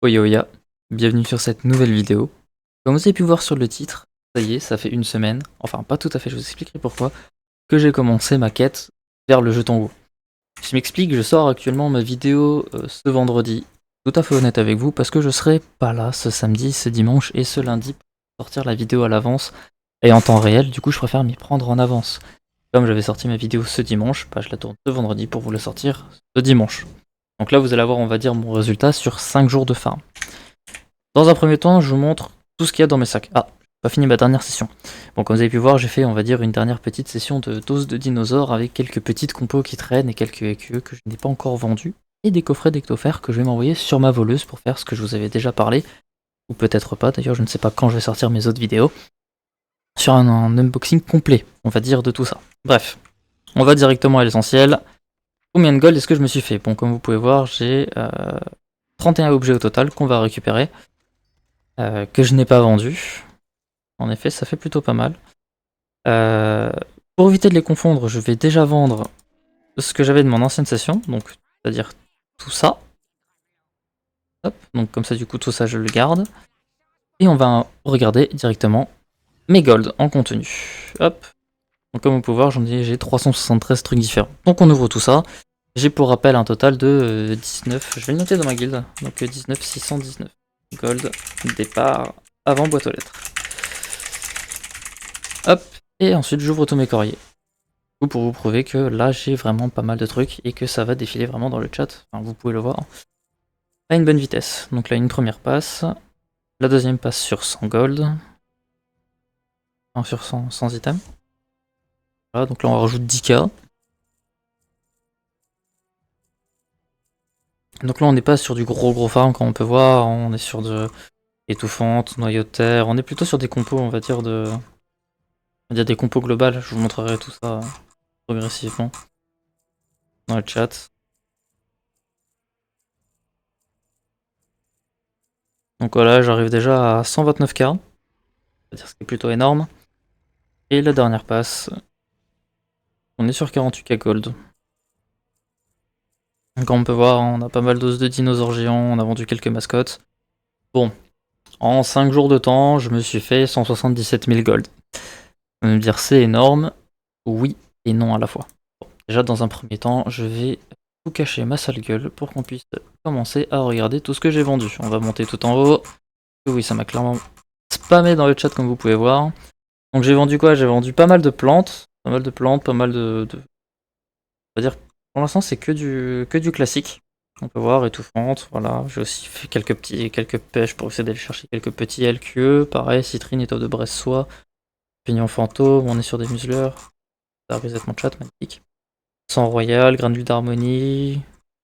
Oya, bienvenue sur cette nouvelle vidéo. Comme vous avez pu voir sur le titre, ça y est, ça fait une semaine, enfin pas tout à fait, je vous expliquerai pourquoi, que j'ai commencé ma quête vers le jeu Tango. Je m'explique, je sors actuellement ma vidéo ce vendredi, tout à fait honnête avec vous, parce que je serai pas là ce samedi, ce dimanche et ce lundi pour sortir la vidéo à l'avance et en temps réel, du coup je préfère m'y prendre en avance. Comme j'avais sorti ma vidéo ce dimanche, bah, je la tourne ce vendredi pour vous la sortir ce dimanche. Donc là vous allez avoir on va dire mon résultat sur 5 jours de farm. Dans un premier temps, je vous montre tout ce qu'il y a dans mes sacs. Ah, j'ai pas fini ma dernière session. Bon, comme vous avez pu voir, j'ai fait, on va dire, une dernière petite session de dose de dinosaures avec quelques petites compos qui traînent et quelques EQE que je n'ai pas encore vendus. Et des coffrets d'ectofères que je vais m'envoyer sur ma voleuse pour faire ce que je vous avais déjà parlé. Ou peut-être pas, d'ailleurs, je ne sais pas quand je vais sortir mes autres vidéos. Sur un unboxing complet, on va dire, de tout ça. Bref, on va directement à l'essentiel. Combien de gold est-ce que je me suis fait? Bon, comme vous pouvez voir, j'ai 31 objets au total qu'on va récupérer. Que je n'ai pas vendu. En effet, ça fait plutôt pas mal. Pour éviter de les confondre, je vais déjà vendre ce que j'avais de mon ancienne session, donc c'est-à-dire tout ça. Hop, donc comme ça du coup tout ça je le garde. Et on va regarder directement mes golds en contenu. Hop. Donc comme vous pouvez voir, j'ai 373 trucs différents. Donc on ouvre tout ça. J'ai pour rappel un total de 19, je vais le noter dans ma guilde, donc 19 619 gold départ avant boîte aux lettres. Hop, et ensuite j'ouvre tous mes courriers. Pour vous prouver que là j'ai vraiment pas mal de trucs et que ça va défiler vraiment dans le chat, enfin, vous pouvez le voir, à une bonne vitesse. Donc là une première passe, la deuxième passe sur 100 gold, enfin, sur 100 items. Voilà, donc là on rajoute 10k. Donc là on n'est pas sur du gros farm comme on peut voir, on est sur de étouffante, noyau de terre, on est plutôt sur des compos on va dire des compos globales, je vous montrerai tout ça progressivement dans le chat. Donc voilà, j'arrive déjà à 129k, c'est-à-dire ce qui est plutôt énorme. Et la dernière passe, on est sur 48k gold. Comme on peut voir, on a pas mal d'os de dinosaures géants, on a vendu quelques mascottes. Bon, en 5 jours de temps, je me suis fait 177 000 gold. Vous allez me dire c'est énorme, oui et non à la fois. Bon, déjà dans un premier temps, je vais vous cacher ma sale gueule pour qu'on puisse commencer à regarder tout ce que j'ai vendu. On va monter tout en haut. Oui, ça m'a clairement spammé dans le chat comme vous pouvez voir. Donc j'ai vendu quoi? J'ai vendu pas mal de plantes, pas mal de... On va dire, pour l'instant c'est que du classique. On peut voir, étouffante, voilà. J'ai aussi fait quelques pêches pour essayer d'aller chercher quelques petits LQE. Pareil, citrine, étoffe de Bresse soie, pignon fantôme, on est sur des museleurs. Ça reset mon chat, magnifique. Sang royal, granule d'harmonie,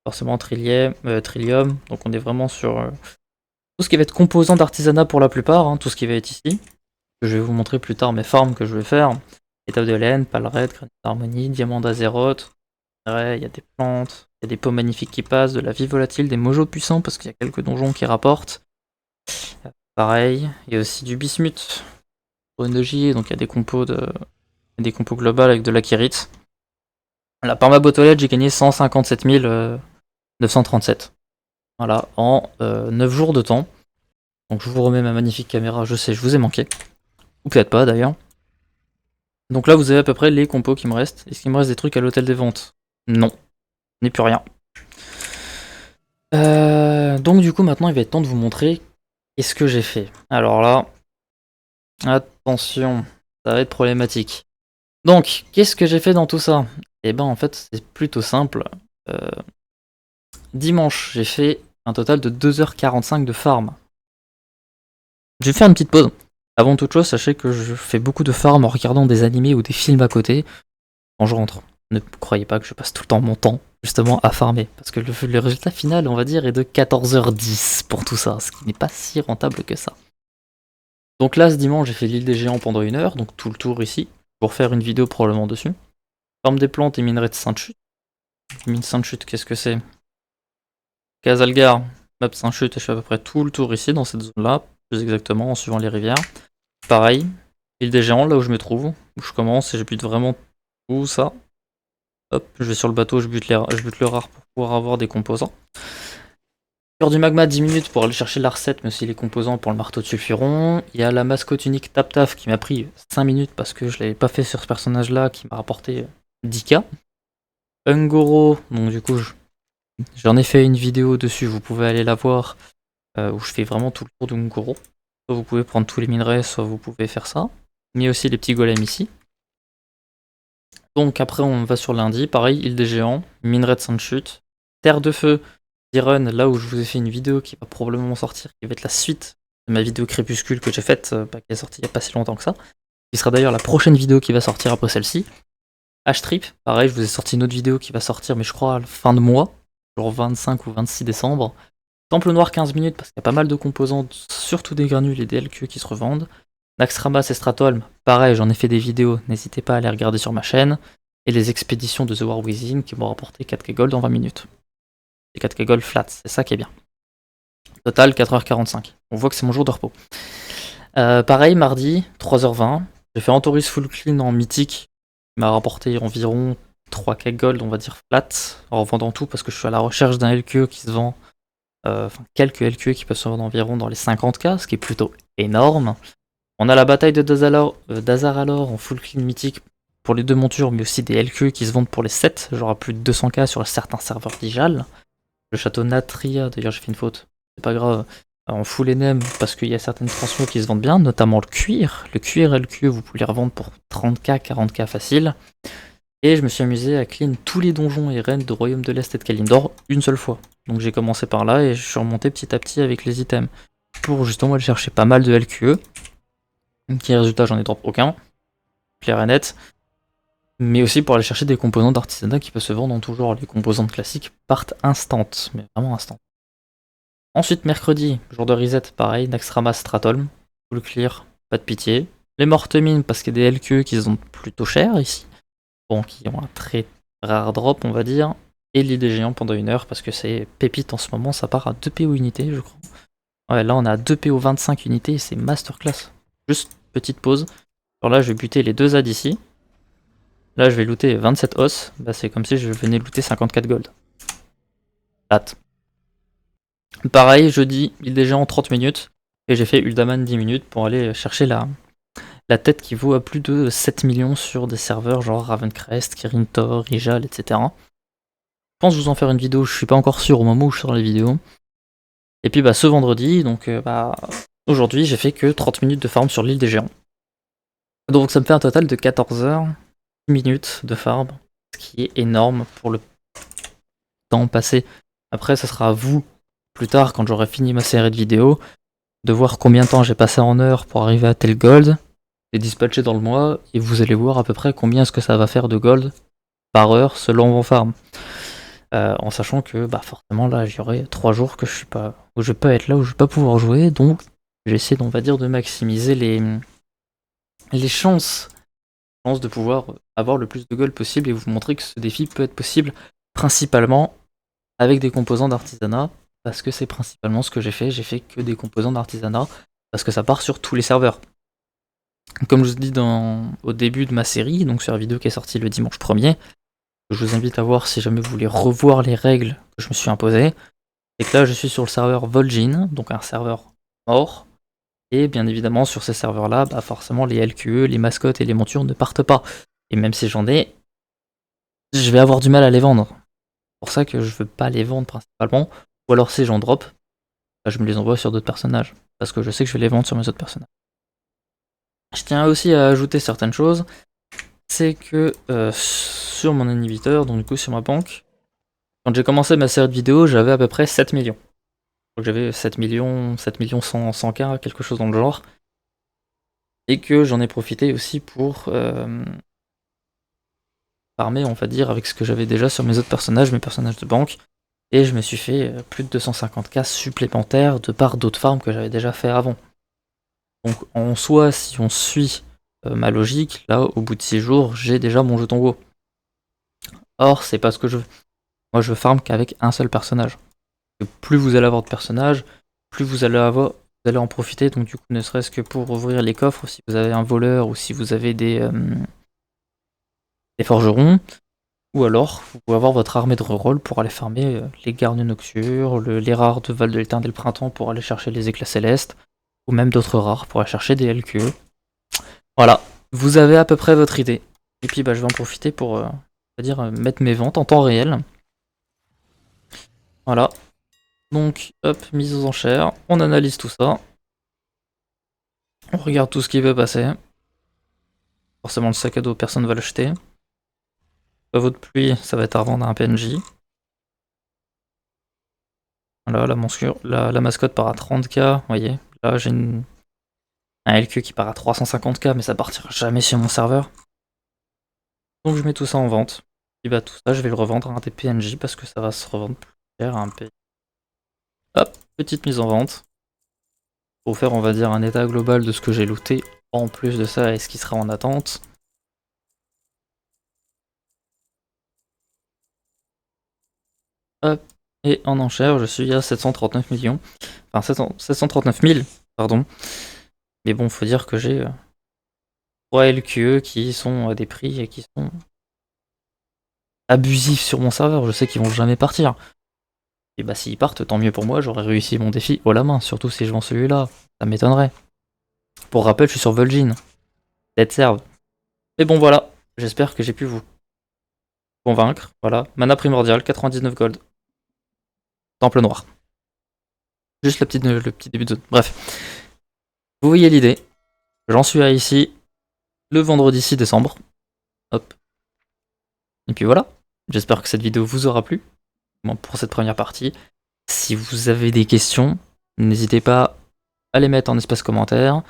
forcément trillium. Donc on est vraiment sur tout ce qui va être composant d'artisanat pour la plupart, hein, tout ce qui va être ici. Que je vais vous montrer plus tard mes farms que je vais faire. Étoffe de laine, palrette, granule d'harmonie, diamant d'Azeroth. Il y a des plantes, il y a des pots magnifiques qui passent, de la vie volatile, des mojos puissants parce qu'il y a quelques donjons qui rapportent. Pareil, il y a aussi du bismuth, ONG, donc il y a des compos globales avec de l'akirite. Là, par ma botolette, j'ai gagné 157 937. Voilà, en 9 jours de temps. Donc je vous remets ma magnifique caméra, je sais, je vous ai manqué. Ou peut-être pas d'ailleurs. Donc là, vous avez à peu près les compos qui me restent. Est-ce qu'il me reste des trucs à l'hôtel des ventes? Non, il n'y a plus rien. Donc du coup maintenant il va être temps de vous montrer qu'est-ce que j'ai fait. Alors là, attention, ça va être problématique. Donc, qu'est-ce que j'ai fait dans tout ça? Eh ben en fait c'est plutôt simple. Dimanche j'ai fait un total de 2h45 de farm. Je vais faire une petite pause. Avant toute chose, sachez que je fais beaucoup de farm en regardant des animés ou des films à côté quand je rentre. Ne croyez pas que je passe tout le temps mon temps justement à farmer, parce que le résultat final, on va dire, est de 14h10 pour tout ça, ce qui n'est pas si rentable que ça. Donc là, ce dimanche, j'ai fait l'île des géants pendant 1 heure, donc tout le tour ici, pour faire une vidéo probablement dessus. Farm des plantes et minerai de Sainte-Chute. Mine Sainte-Chute, qu'est-ce que c'est? Casalgar, map Sainte-Chute, et je fais à peu près tout le tour ici, dans cette zone-là, plus exactement, en suivant les rivières. Pareil, l'île des géants, là où je me trouve, où je commence, et je bute vraiment tout ça. Hop, je vais sur le bateau, je bute le rare pour pouvoir avoir des composants. Cœur du magma 10 minutes pour aller chercher la recette mais aussi les composants pour le marteau de sulfuron. Il y a la mascotte unique Tap Taf qui m'a pris 5 minutes parce que je l'avais pas fait sur ce personnage là qui m'a rapporté 10k. Ungoro, donc du coup j'en ai fait une vidéo dessus, vous pouvez aller la voir, où je fais vraiment tout le tour d'Ungoro. Soit vous pouvez prendre tous les minerais, soit vous pouvez faire ça. Mais aussi les petits golems ici. Donc après on va sur lundi, pareil, île des géants, minerai de Sainte-Chute, terre de feu, d'Iron, là où je vous ai fait une vidéo qui va probablement sortir, qui va être la suite de ma vidéo crépuscule que j'ai faite, qui est sortie il n'y a pas si longtemps que ça, qui sera d'ailleurs la prochaine vidéo qui va sortir après celle-ci. H-Trip, pareil, je vous ai sorti une autre vidéo qui va sortir, mais je crois à la fin de mois, genre 25 ou 26 décembre. Temple noir 15 minutes, parce qu'il y a pas mal de composantes, surtout des granules et des LQ qui se revendent. Naxxramas et Stratholm, pareil, j'en ai fait des vidéos, n'hésitez pas à les regarder sur ma chaîne. Et les expéditions de The War Within qui m'ont rapporté 4k gold en 20 minutes. Et 4k gold flat, c'est ça qui est bien. Total 4h45. On voit que c'est mon jour de repos. Pareil, mardi, 3h20. J'ai fait Antoris full clean en mythique. Qui m'a rapporté environ 3k gold, on va dire flat, en revendant tout parce que je suis à la recherche d'un LQE qui se vend. Enfin, quelques LQE qui peuvent se vendre environ dans les 50k, ce qui est plutôt énorme. On a la bataille de Dazaralor en full clean mythique pour les deux montures, mais aussi des LQE qui se vendent pour les 7, genre à plus de 200k sur certains serveurs d'Ijal. Le château Natria, d'ailleurs j'ai fait une faute, c'est pas grave, en full NM, parce qu'il y a certaines transmos qui se vendent bien, notamment le cuir. Le cuir LQE, vous pouvez les revendre pour 30k, 40k facile. Et je me suis amusé à clean tous les donjons et reines de Royaume de l'Est et de Kalimdor une seule fois. Donc j'ai commencé par là et je suis remonté petit à petit avec les items. Pour justement aller chercher pas mal de LQE. Qui résultat, j'en ai drop aucun. Clair et net. Mais aussi pour aller chercher des composants d'artisanat qui peuvent se vendre en tout genre. Les composantes classiques partent instant, mais vraiment instant. Ensuite, mercredi, jour de reset, pareil, Naxxramas Stratholm, full clear, pas de pitié. Les mortemines, parce qu'il y a des LQE qui se vendent plutôt cher ici. Bon, qui ont un très rare drop, on va dire. Et l'île des géants pendant 1 heure, parce que c'est pépite en ce moment, ça part à 2 PO unités, je crois. Ouais, là on a 2 PO 25 unités et c'est masterclass. Juste petite pause. Alors là, je vais buter les 2 A d'ici. Là, je vais looter 27 os. Bah, c'est comme si je venais de looter 54 gold. Hâte. Pareil, jeudi, île des géants 30 minutes. Et j'ai fait Uldaman 10 minutes pour aller chercher la tête qui vaut à plus de 7 millions sur des serveurs genre Ravencrest, Kirin Tor, Rijal, etc. Je pense vous en faire une vidéo, je suis pas encore sûr au moment où je sors les vidéos. Et puis bah ce vendredi, donc aujourd'hui j'ai fait que 30 minutes de farm sur l'île des géants. Donc ça me fait un total de 14h, 10 minutes de farm, ce qui est énorme pour le temps passé. Après ça sera à vous, plus tard quand j'aurai fini ma série de vidéos, de voir combien de temps j'ai passé en heure pour arriver à tel gold, et dispatcher dans le mois, et vous allez voir à peu près combien est-ce que ça va faire de gold par heure selon vos farms. En sachant que bah forcément là j'aurai 3 jours que je suis pas, où je vais pas être là, où je vais pas pouvoir jouer, donc j'essaie on va dire de maximiser les chances de pouvoir avoir le plus de gold possible et vous montrer que ce défi peut être possible principalement avec des composants d'artisanat, parce que c'est principalement ce que j'ai fait que des composants d'artisanat, parce que ça part sur tous les serveurs. Comme je vous dis au début de ma série, donc sur la vidéo qui est sortie le dimanche 1er, je vous invite à voir si jamais vous voulez revoir les règles que je me suis imposées, c'est que là je suis sur le serveur Vol'jin, donc un serveur mort, et bien évidemment sur ces serveurs là, bah forcément les LQE, les mascottes et les montures ne partent pas. Et même si j'en ai, je vais avoir du mal à les vendre. C'est pour ça que je veux pas les vendre principalement, ou alors si j'en drop, bah je me les envoie sur d'autres personnages, parce que je sais que je vais les vendre sur mes autres personnages. Je tiens aussi à ajouter certaines choses, c'est que sur mon inhibiteur, donc du coup sur ma banque, quand j'ai commencé ma série de vidéos, j'avais à peu près 7 millions. Donc j'avais 7 millions 100k, quelque chose dans le genre. Et que j'en ai profité aussi pour farmer, on va dire, avec ce que j'avais déjà sur mes autres personnages, mes personnages de banque. Et je me suis fait plus de 250k supplémentaires de par d'autres farms que j'avais déjà fait avant. Donc en soi, si on suit ma logique, là, au bout de 6 jours, j'ai déjà mon jeton WoW. Or, c'est pas ce que je veux. Moi, je farm qu'avec un seul personnage. Et plus vous allez avoir de personnages, plus vous allez en profiter. Donc du coup, ne serait-ce que pour ouvrir les coffres, si vous avez un voleur ou si vous avez des forgerons, Ou alors, vous pouvez avoir votre armée de reroll pour aller farmer les gardes nocturnes, les rares de Val de l'Éternel le Printemps pour aller chercher les éclats célestes, ou même d'autres rares pour aller chercher des LQE. Voilà, vous avez à peu près votre idée. Et puis bah, je vais en profiter pour mettre mes ventes en temps réel. Voilà. Donc, hop, mise aux enchères, on analyse tout ça. On regarde tout ce qui peut passer. Forcément, le sac à dos, personne ne va l'acheter. Votre pluie, ça va être à revendre à un PNJ. Voilà, la mascotte part à 30k, vous voyez. Là, j'ai un LQ qui part à 350k, mais ça partira jamais sur mon serveur. Donc je mets tout ça en vente. Et bah tout ça, je vais le revendre à un des PNJ parce que ça va se revendre plus cher à un PNJ. Hop, petite mise en vente. Pour faire, on va dire, un état global de ce que j'ai looté. En plus de ça, et ce qui sera en attente. Hop, et en enchère, je suis à 739 millions. Enfin, 739 000, pardon. Mais bon, faut dire que j'ai 3 LQE qui sont à des prix et qui sont abusifs sur mon serveur. Je sais qu'ils vont jamais partir. Et bah s'ils partent, tant mieux pour moi, j'aurais réussi mon défi haut la main, surtout si je vends celui-là. Ça m'étonnerait. Pour rappel, je suis sur Vol'jin. Dead serve. Mais bon voilà, j'espère que j'ai pu vous convaincre. Voilà, mana primordial, 99 gold. Temple noir. Juste le petit début de zone. Bref. Vous voyez l'idée. J'en suis à ici, le vendredi 6 décembre. Hop. Et puis voilà. J'espère que cette vidéo vous aura plu. Bon, pour cette première partie. Si vous avez des questions, n'hésitez pas à les mettre en espace commentaire.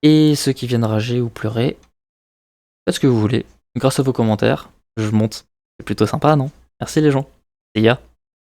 Et ceux qui viennent rager ou pleurer, faites ce que vous voulez. Grâce à vos commentaires, je monte. C'est plutôt sympa, non? Merci les gens. See ya.